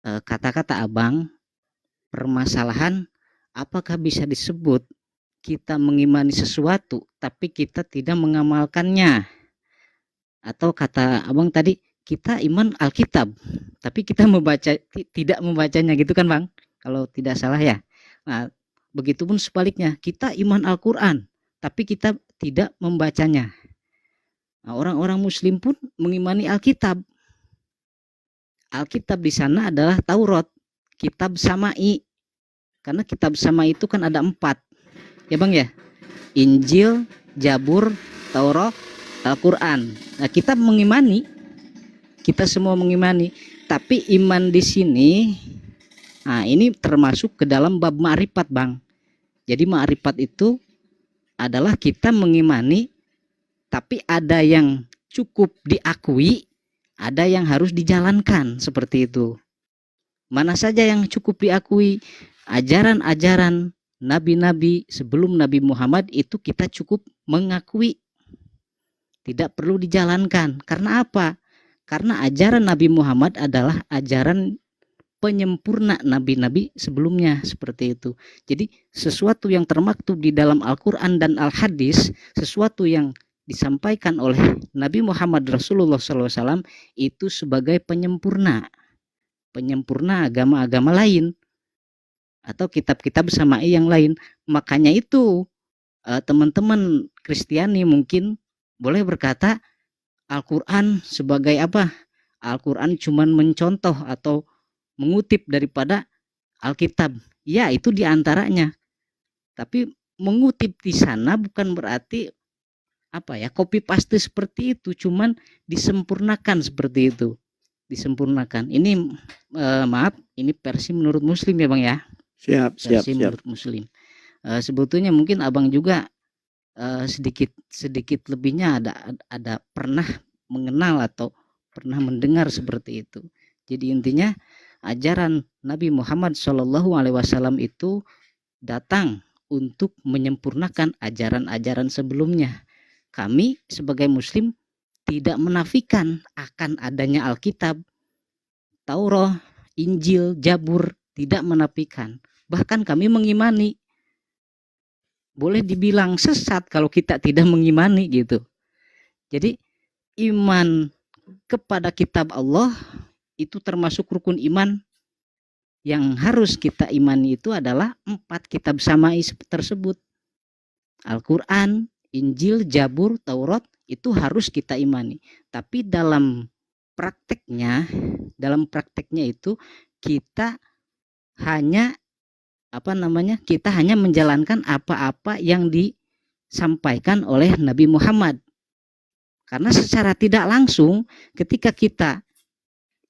kata-kata Abang, permasalahan apakah bisa disebut kita mengimani sesuatu tapi kita tidak mengamalkannya, atau kata Abang tadi kita iman Alkitab tapi kita tidak membacanya gitu kan Bang, kalau tidak salah ya. Nah, begitupun sebaliknya, kita iman Al-Quran tapi kita tidak membacanya. Nah, orang-orang Muslim pun mengimani Alkitab. Alkitab di sana adalah Taurat, kitab Samai. Karena kitab Samai itu kan ada 4, ya Bang ya. Injil, Zabur, Taurat, Al-Quran. Nah, kita mengimani, kita semua mengimani. Tapi iman di sini, nah ini termasuk ke dalam bab ma'rifat Bang. Jadi ma'rifat itu adalah kita mengimani, tapi ada yang cukup diakui, ada yang harus dijalankan, seperti itu. Mana saja yang cukup diakui? Ajaran-ajaran nabi-nabi sebelum Nabi Muhammad itu kita cukup mengakui, tidak perlu dijalankan. Karena apa? Karena ajaran Nabi Muhammad adalah ajaran penyempurna nabi-nabi sebelumnya, seperti itu. Jadi sesuatu yang termaktub di dalam Al-Quran dan Al-Hadis, sesuatu yang disampaikan oleh Nabi Muhammad Rasulullah SAW itu sebagai penyempurna agama-agama lain atau kitab-kitab Samai yang lain. Makanya itu teman-teman Kristiani mungkin boleh berkata Al-Quran sebagai apa? Al-Quran cuman mencontoh atau mengutip daripada Alkitab. Ya, itu diantaranya. Tapi mengutip di sana bukan berarti apa ya, copy paste seperti itu, cuman disempurnakan seperti itu. Disempurnakan. Ini maaf, ini versi menurut Muslim ya Bang ya. Siap. Menurut Muslim. Sebetulnya mungkin Abang juga sedikit lebihnya ada pernah mengenal atau pernah mendengar seperti itu. Jadi intinya ajaran Nabi Muhammad SAW itu datang untuk menyempurnakan ajaran-ajaran sebelumnya. Kami sebagai Muslim tidak menafikan akan adanya Alkitab, Taurat, Injil, Zabur, tidak menafikan. Bahkan kami mengimani. Boleh dibilang sesat kalau kita tidak mengimani gitu. Jadi iman kepada kitab Allah itu termasuk rukun iman yang harus kita imani. Itu adalah 4 kitab Samai tersebut. Al-Quran, Injil, Zabur, Taurat, itu harus kita imani. Tapi dalam prakteknya itu kita hanya kita hanya menjalankan apa-apa yang disampaikan oleh Nabi Muhammad. Karena secara tidak langsung ketika kita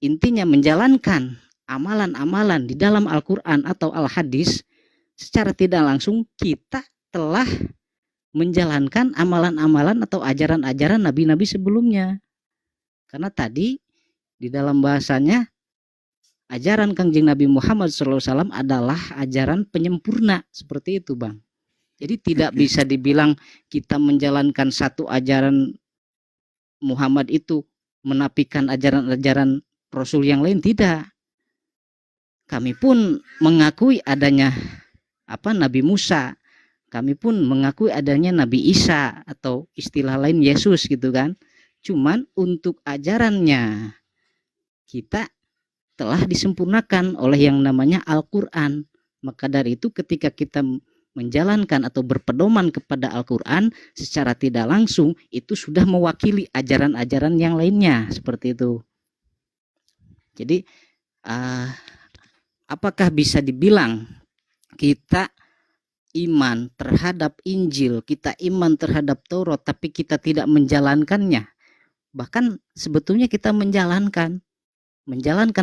intinya menjalankan amalan-amalan di dalam Al-Quran atau Al-Hadis, secara tidak langsung kita telah menjalankan amalan-amalan atau ajaran-ajaran nabi-nabi sebelumnya. Karena tadi di dalam bahasanya ajaran Kangjeng Nabi Muhammad SAW adalah ajaran penyempurna, seperti itu Bang. Jadi tidak bisa dibilang kita menjalankan satu ajaran Muhammad itu menafikan ajaran-ajaran Rasul yang lain, tidak. Kami pun mengakui adanya Nabi Musa, kami pun mengakui adanya Nabi Isa atau istilah lain Yesus gitu kan. Cuman untuk ajarannya kita telah disempurnakan oleh yang namanya Al-Quran. Maka dari itu ketika kita menjalankan atau berpedoman kepada Al-Quran secara tidak langsung, itu sudah mewakili ajaran-ajaran yang lainnya, seperti itu. Jadi apakah bisa dibilang kita iman terhadap Injil, kita iman terhadap Taurat, tapi kita tidak menjalankannya? Bahkan sebetulnya kita menjalankan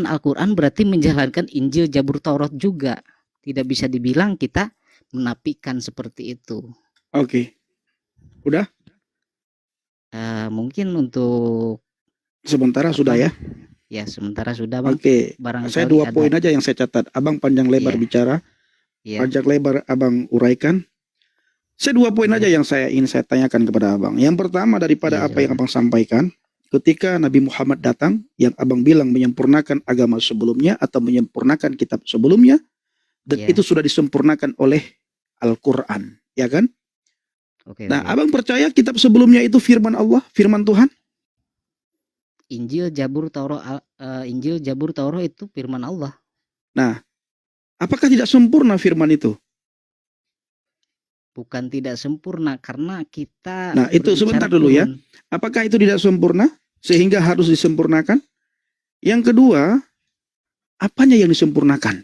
Al-Quran berarti menjalankan Injil, Zabur, Taurat juga. Tidak bisa dibilang kita menafikan seperti itu. Oke. Udah? Mungkin untuk sementara sudah ya? Ya, sementara sudah Bang. Oke. Saya 2 poin aja yang saya catat. Abang panjang lebar bicara. Panjang lebar Abang uraikan. Saya 2 poin aja yang ingin saya tanyakan kepada Abang. Yang pertama daripada apa yang Abang sampaikan, ketika Nabi Muhammad datang, yang abang bilang menyempurnakan agama sebelumnya atau menyempurnakan kitab sebelumnya, dan Iya. itu sudah disempurnakan oleh Al-Quran, ya kan? Oke, Nah, oke. abang percaya kitab sebelumnya itu firman Allah, firman Tuhan? Injil, Zabur, Taurat itu firman Allah. Nah, apakah tidak sempurna firman itu? Bukan tidak sempurna, karena kita Nah, itu sebentar dulu ya. Apakah itu tidak sempurna sehingga harus disempurnakan? Yang kedua, apanya yang disempurnakan?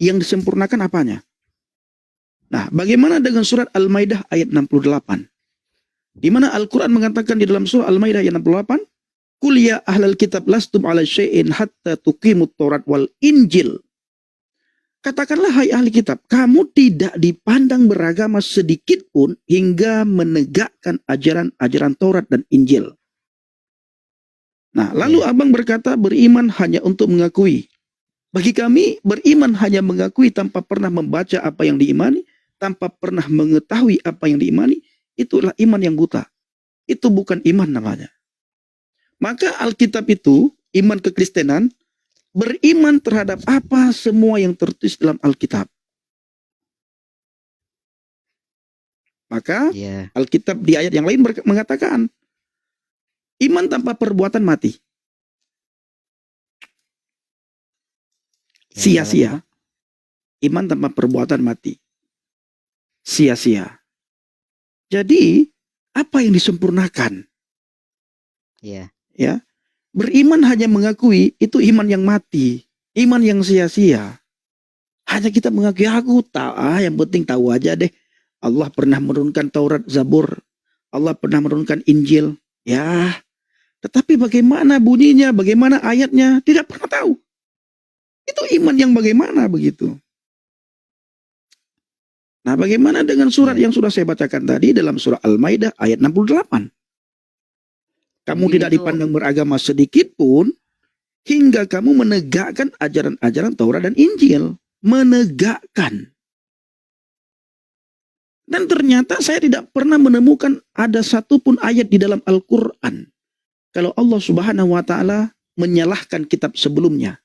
Yang disempurnakan apanya? Nah, bagaimana dengan surat Al-Maidah ayat 68? Di mana Al-Quran mengatakan di dalam surah Al-Maidah ayat 68, "Qul ya ahlal kitab lastum ala syai'in hatta tuqimut Taurat wal Injil." Katakanlah hai ahli kitab, kamu tidak dipandang beragama sedikit pun hingga menegakkan ajaran-ajaran Taurat dan Injil. Nah, lalu abang berkata beriman hanya untuk mengakui. Bagi kami, beriman hanya mengakui tanpa pernah membaca apa yang diimani, tanpa pernah mengetahui apa yang diimani, itulah iman yang buta. Itu bukan iman namanya. Maka Alkitab itu, iman kekristenan, beriman terhadap apa semua yang tertulis dalam Alkitab. Maka Alkitab di ayat yang lain mengatakan, iman tanpa perbuatan mati. Sia-sia. Iman tanpa perbuatan mati. Sia-sia. Jadi, apa yang disempurnakan? Ya. Beriman hanya mengakui, itu iman yang mati. Iman yang sia-sia. Hanya kita mengakui, aku tahu, yang penting tahu aja deh. Allah pernah menurunkan Taurat, Zabur. Allah pernah menurunkan Injil. Ya. Tetapi bagaimana bunyinya, bagaimana ayatnya, tidak pernah tahu. Itu iman yang bagaimana begitu. Nah, bagaimana dengan surat yang sudah saya bacakan tadi dalam surah Al-Maidah ayat 68? Kamu tidak dipandang beragama sedikit pun hingga kamu menegakkan ajaran-ajaran Taurat dan Injil. Menegakkan. Dan ternyata saya tidak pernah menemukan ada satupun ayat di dalam Al-Quran kalau Allah Subhanahu wa Ta'ala menyalahkan kitab sebelumnya.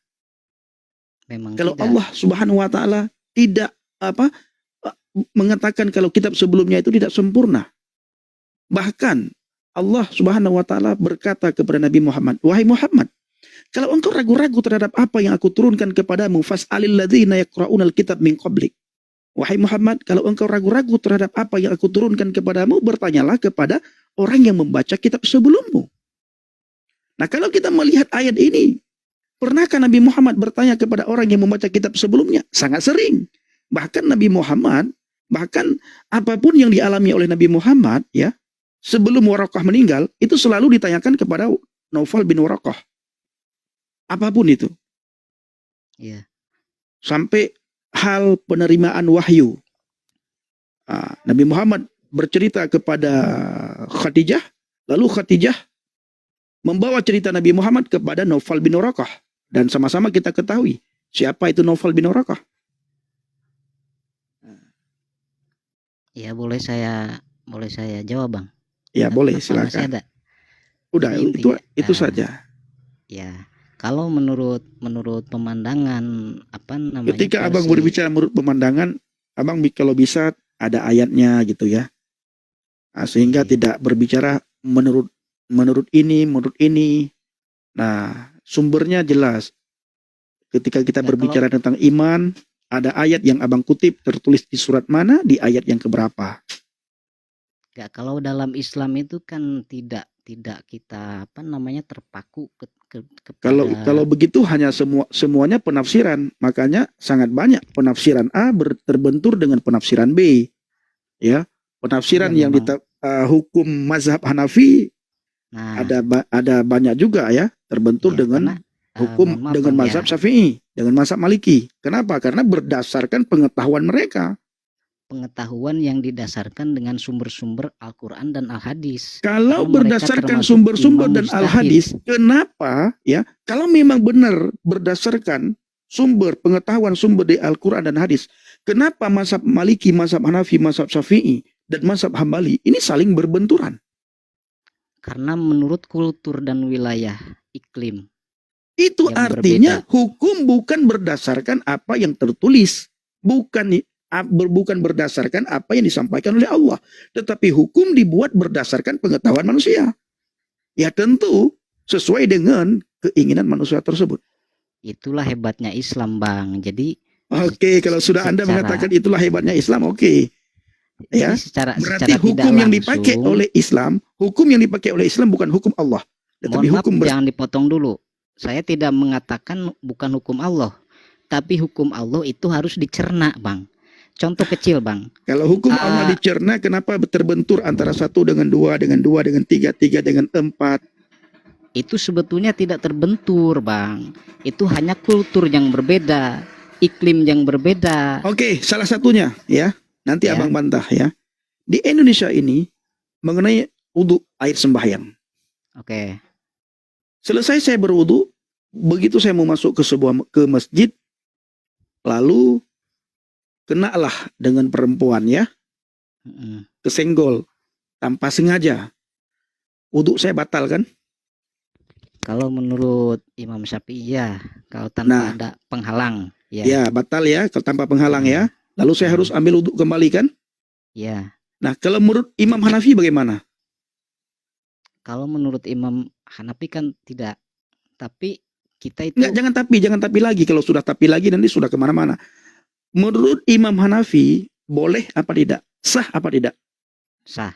Kalau Allah Subhanahu wa Ta'ala tidak mengatakan kalau kitab sebelumnya itu tidak sempurna. Bahkan Allah Subhanahu wa Ta'ala berkata kepada Nabi Muhammad, wahai Muhammad, kalau engkau ragu-ragu terhadap apa yang aku turunkan kepadamu, fas'alil ladzina yaqra'unal kitab min qablik. Wahai Muhammad, kalau engkau ragu-ragu terhadap apa yang aku turunkan kepadamu, bertanyalah kepada orang yang membaca kitab sebelummu. Nah, kalau kita melihat ayat ini, pernahkah Nabi Muhammad bertanya kepada orang yang membaca kitab sebelumnya? Sangat sering. Bahkan Nabi Muhammad, bahkan apapun yang dialami oleh Nabi Muhammad, ya, sebelum Waraqah meninggal, itu selalu ditanyakan kepada Naufal bin Waraqah. Apapun itu. Sampai hal penerimaan wahyu. Nabi Muhammad bercerita kepada Khadijah, lalu Khadijah membawa cerita Nabi Muhammad kepada Naufal bin Waraqah. Dan sama-sama kita ketahui siapa itu Naufal bin Waraqah. Ya, boleh saya jawab, Bang? Ya, boleh, silakan. Udah, itu saja. Ya, kalau menurut pemandangan apa namanya? Ketika abang berbicara menurut pemandangan, abang kalau bisa ada ayatnya gitu ya. Sehingga tidak berbicara menurut ini. Nah, sumbernya jelas. Ketika kita berbicara tentang iman, ada ayat yang abang kutip tertulis di surat mana, di ayat yang keberapa. Kalau dalam Islam itu kan tidak kita terpaku kalau begitu hanya semuanya penafsiran. Makanya sangat banyak penafsiran A terbentur dengan penafsiran B. Ya, penafsiran yang hukum mazhab Hanafi ada banyak juga ya, terbentur dengan hukum dengan mazhab Syafi'i, dengan mazhab Maliki. Kenapa? Karena berdasarkan pengetahuan mereka. Pengetahuan yang didasarkan dengan sumber-sumber Al-Quran dan Al-Hadis. Kalau berdasarkan sumber-sumber dan Al-Hadis, kenapa ya? Kalau memang benar berdasarkan pengetahuan sumber di Al-Quran dan Hadis, kenapa mazhab Maliki, mazhab Hanafi, mazhab Syafi'i dan mazhab Hambali ini saling berbenturan? Karena menurut kultur dan wilayah iklim Itu yang artinya berbeda. hukum bukan berdasarkan apa yang tertulis. Bukan berdasarkan apa yang disampaikan oleh Allah. Tetapi hukum dibuat berdasarkan pengetahuan manusia. Ya tentu sesuai dengan keinginan manusia tersebut. Itulah hebatnya Islam, Bang. Jadi Oke, kalau sudah Anda mengatakan itulah hebatnya Islam, oke. Ya, jadi secara berarti tidak hukum yang dipakai langsung, oleh Islam, bukan hukum Allah, tetapi mohon maaf, hukum jangan dipotong dulu. Saya tidak mengatakan bukan hukum Allah, tapi hukum Allah itu harus dicerna, Bang. Contoh kecil, Bang. Kalau hukum Allah dicerna, kenapa terbentur antara satu dengan dua, dengan tiga, tiga dengan empat? Itu sebetulnya tidak terbentur, Bang. Itu hanya kultur yang berbeda, iklim yang berbeda. Oke, salah satunya ya. Nanti Ya. abang bantah ya. Di Indonesia ini mengenai wudhu air sembahyang. Oke. Selesai saya berwudhu, begitu saya mau masuk ke masjid, lalu kenalah dengan perempuan ya, kesenggol tanpa sengaja. Wudhu saya batal kan? Kalau menurut Imam Syafi'i ya, kalau tanpa ada penghalang. Ya batal ya, kalau tanpa penghalang ya. Lalu saya harus ambil wudhu kembali kan? Ya. Nah, kalau menurut Imam Hanafi bagaimana? Kalau menurut Imam Hanafi kan tidak. Tapi kita itu... Enggak, jangan tapi lagi. Kalau sudah tapi lagi nanti sudah kemana-mana. Menurut Imam Hanafi, boleh apa tidak? Sah apa tidak? Sah.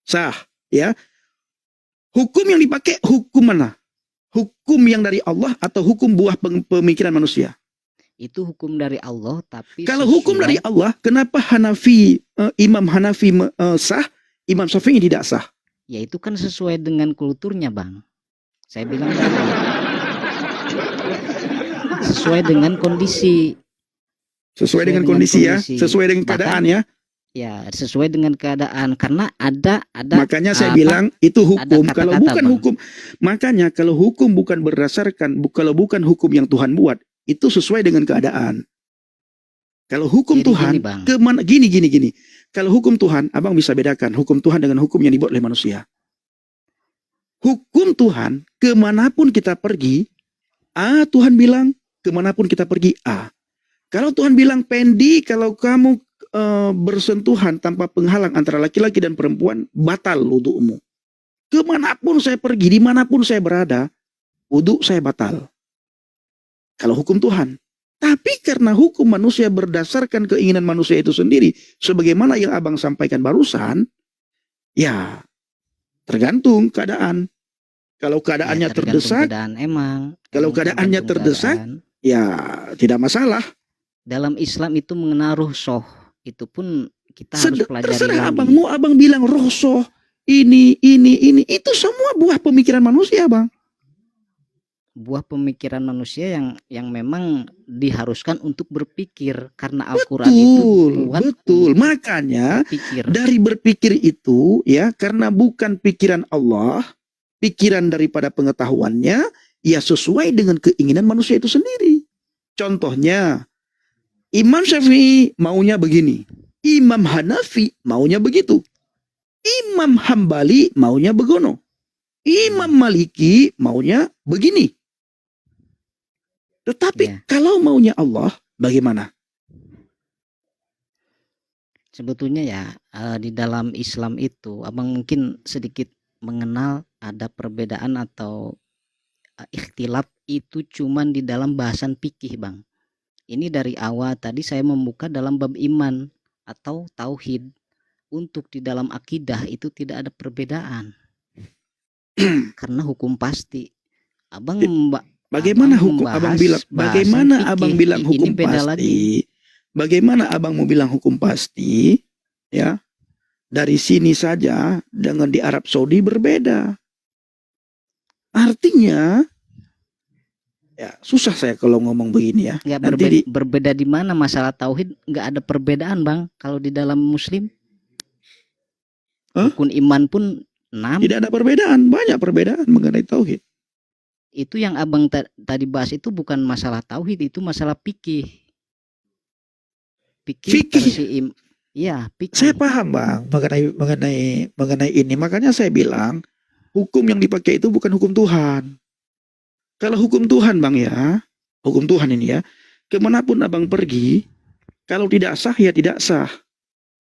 Sah, ya. Hukum yang dipakai hukum mana? Hukum yang dari Allah atau hukum buah pemikiran manusia? Itu hukum dari Allah, tapi kalau hukum dari Allah, kenapa Imam Hanafi sah, Imam Syafi'i tidak sah? Ya itu kan sesuai dengan kulturnya, Bang. Saya bilang tadi. Sesuai dengan kondisi. Sesuai dengan kondisi ya, sesuai dengan keadaan ya. Ya, sesuai dengan keadaan, karena ada makanya saya bilang itu hukum. Kalau bukan hukum, makanya kalau hukum bukan berdasarkan, kalau bukan hukum yang Tuhan buat, itu sesuai dengan keadaan. Kalau hukum Tuhan, kemana? Gini. Kalau hukum Tuhan, abang bisa bedakan hukum Tuhan dengan hukum yang dibuat oleh manusia. Hukum Tuhan, kemanapun kita pergi, Tuhan bilang kemanapun kita pergi, Kalau Tuhan bilang, Pendi, kalau kamu bersentuhan tanpa penghalang antara laki-laki dan perempuan, batal wudhumu. Kemanapun saya pergi, dimanapun saya berada, wudhu saya batal. Kalau hukum Tuhan. Tapi karena hukum manusia berdasarkan keinginan manusia itu sendiri, sebagaimana yang abang sampaikan barusan, ya tergantung keadaan. Kalau keadaannya terdesak, kalau keadaannya terdesak, ya tidak masalah. Dalam Islam itu mengenal ruhshoh, itu pun kita harus pelajari terserah lagi. Abang, mau abang bilang ruhshoh, ini, itu semua buah pemikiran manusia, Bang. Buah pemikiran manusia yang memang diharuskan untuk berpikir, karena Al-Quran itu betul. Makanya dari berpikir itu ya, karena bukan pikiran Allah, pikiran daripada pengetahuannya, ya sesuai dengan keinginan manusia itu sendiri. Contohnya, Imam Syafi'i maunya begini, Imam Hanafi maunya begitu, Imam Hambali maunya begono, Imam Maliki maunya begini. Tetapi kalau maunya Allah, bagaimana? Sebetulnya ya, di dalam Islam itu, abang mungkin sedikit mengenal ada perbedaan atau ikhtilaf itu cuman di dalam bahasan fikih, Bang. Ini dari awal tadi saya membuka dalam bab iman atau tauhid. Untuk di dalam akidah itu tidak ada perbedaan. Karena hukum pasti. Abang bagaimana hukum abang bilang? Bagaimana abang bilang hukum pasti? Bagaimana abang mau bilang hukum pasti? Ya, dari sini saja dengan di Arab Saudi berbeda. Artinya, ya susah saya kalau ngomong begini ya. Ya, berbeda di mana masalah tauhid? Nggak ada perbedaan, Bang. Kalau di dalam Muslim, rukun iman pun 6. Tidak ada perbedaan, banyak perbedaan mengenai tauhid. Itu yang abang tadi bahas itu bukan masalah tauhid, itu masalah fikih. Fikih. Iya, fikih. Saya paham, Bang, mengenai ini. Makanya saya bilang hukum yang dipakai itu bukan hukum Tuhan. Kalau hukum Tuhan Bang ya, hukum Tuhan ini ya, kemanapun abang pergi, kalau tidak sah ya tidak sah.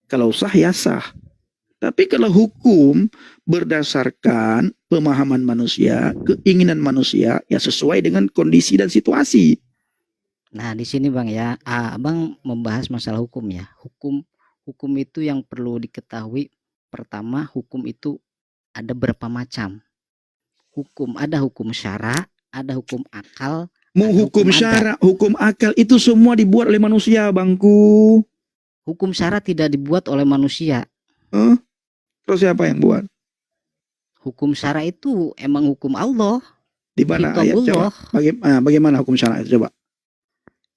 Kalau sah ya sah. Tapi kalau hukum berdasarkan pemahaman manusia, keinginan manusia, ya sesuai dengan kondisi dan situasi. Nah, di sini Bang ya, Abang membahas masalah hukum ya. Hukum itu yang perlu diketahui. Pertama, hukum itu ada berapa macam. Ada hukum syara, ada hukum akal, Mau ada hukum adat. syara, hukum akal itu semua dibuat oleh manusia, Bangku. Hukum syara tidak dibuat oleh manusia. Terus siapa yang buat? Hukum syara itu emang hukum Allah. Di mana ayat? Coba. Kitabullah. Bagaimana hukum syara itu? Coba.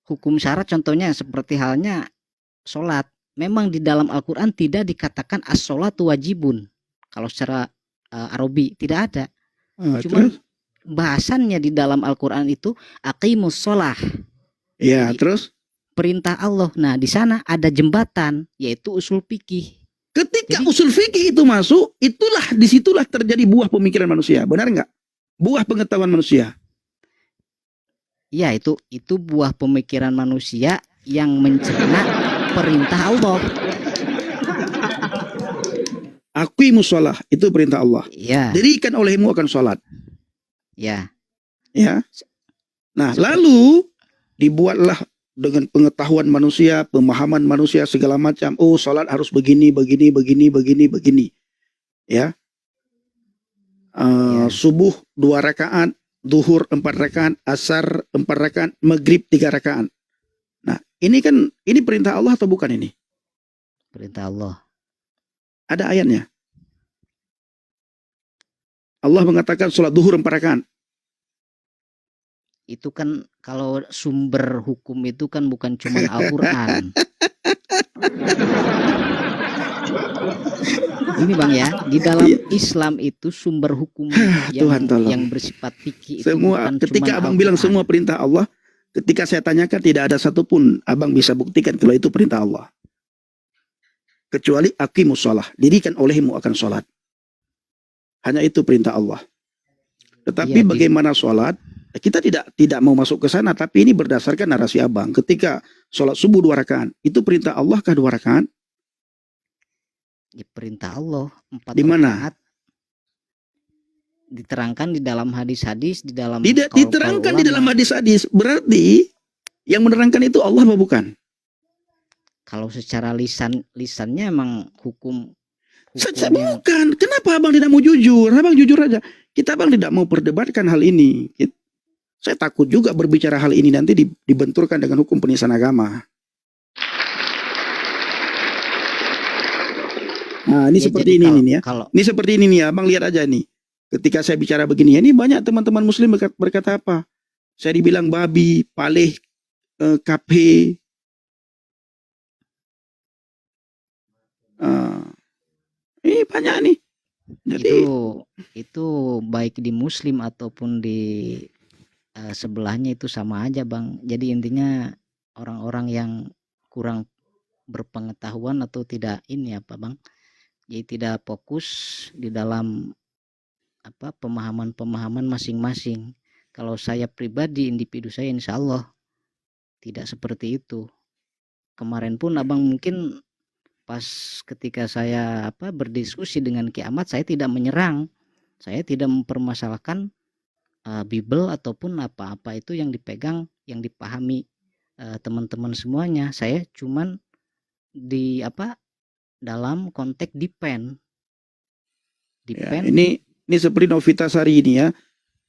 Hukum syara contohnya seperti halnya sholat. Memang di dalam Al-Quran tidak dikatakan as-sholatu wajibun. Kalau secara Arabi tidak ada. Cuman Terus? bahasannya di dalam Al-Quran itu aqimus sholah. Ya, Jadi, terus? perintah Allah. Nah, di sana ada jembatan, yaitu usul fikih. Ketika Jadi- usul fikih itu masuk, disitulah terjadi buah pemikiran manusia. Benar nggak? Buah pengetahuan manusia. Ya, itu buah pemikiran manusia yang mencerna perintah Allah. Aqimus shalah, itu perintah Allah. Ya, Dirikan olehmu akan sholat. ya. Ya. Nah, lalu dibuatlah dengan pengetahuan manusia, pemahaman manusia segala macam. Oh, sholat harus begini, begini, begini, begini, begini. Ya. Subuh 2 rakaat, zuhur 4 rakaat, asar 4 rakaat, maghrib 3 rakaat. Nah, ini perintah Allah atau bukan ini? Perintah Allah. Ada ayatnya. Allah mengatakan sholat zuhur 4 rakaat. Itu kan kalau sumber hukum itu kan bukan cuma Al-Quran. Ini Bang ya, di dalam Islam itu sumber hukum Tuhan tolong. yang bersifat fikih itu Semua, bukan ketika cuma abang bilang Al-Quran. semua perintah Allah, ketika saya tanyakan tidak ada satupun abang bisa buktikan kalau itu perintah Allah. Kecuali aqimus shalah, dirikan olehmu akan sholat. Hanya itu perintah Allah. Tetapi Iya, bagaimana sholat, kita tidak mau masuk ke sana, tapi ini berdasarkan narasi abang. Ketika sholat subuh 2 rakaat, itu perintah Allah kah 2 rakaat? di perintah Allah 4 Di mana? rakaat. Diterangkan di dalam hadis-hadis, di dalam Tidak qaul-qaul diterangkan di dalam ulama. hadis-hadis. Berarti yang menerangkan itu Allah apa bukan? Kalau secara lisannya emang hukum Saja yang bukan. Kenapa abang tidak mau jujur? Abang jujur aja. Kita abang tidak mau perdebatkan hal ini. Saya takut juga berbicara hal ini nanti dibenturkan dengan hukum penistaan agama. Nah, ini Ya, seperti jadi ini nih ya. kalau Ini seperti ini nih, abang lihat aja nih. Ketika saya bicara begini, ini banyak teman-teman muslim berkata apa? Saya dibilang babi, paleh, kape. Ini banyak nih. Jadi itu baik di muslim ataupun di sebelahnya itu sama aja Bang. Jadi intinya orang-orang yang kurang berpengetahuan atau tidak ini apa Bang. Jadi tidak fokus di dalam pemahaman masing-masing. Kalau saya pribadi, individu saya insya Allah tidak seperti itu. Kemarin pun abang mungkin pas ketika saya berdiskusi dengan Ki Ahmad, saya tidak menyerang, saya tidak mempermasalahkan Bible ataupun apa-apa itu yang dipegang, yang dipahami teman-teman semuanya. Saya cuman di dalam konteks depend. ya, ini seperti Novita Sari ini ya.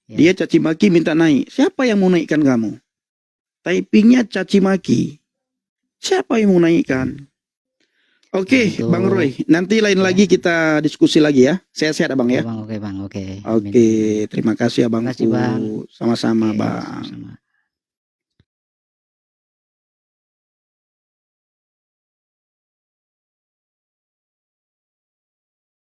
Dia caci maki minta naik. Siapa yang mau naikkan kamu? Typingnya caci maki. Siapa yang mau naikkan? Oke, Bang Roy. Nanti lain lagi kita diskusi lagi ya. Sehat-sehat Abang ya. Oke Bang. Oke, terima kasih Abang. Terima kasih, Bang. Sama-sama Oke, Bang. sama-sama.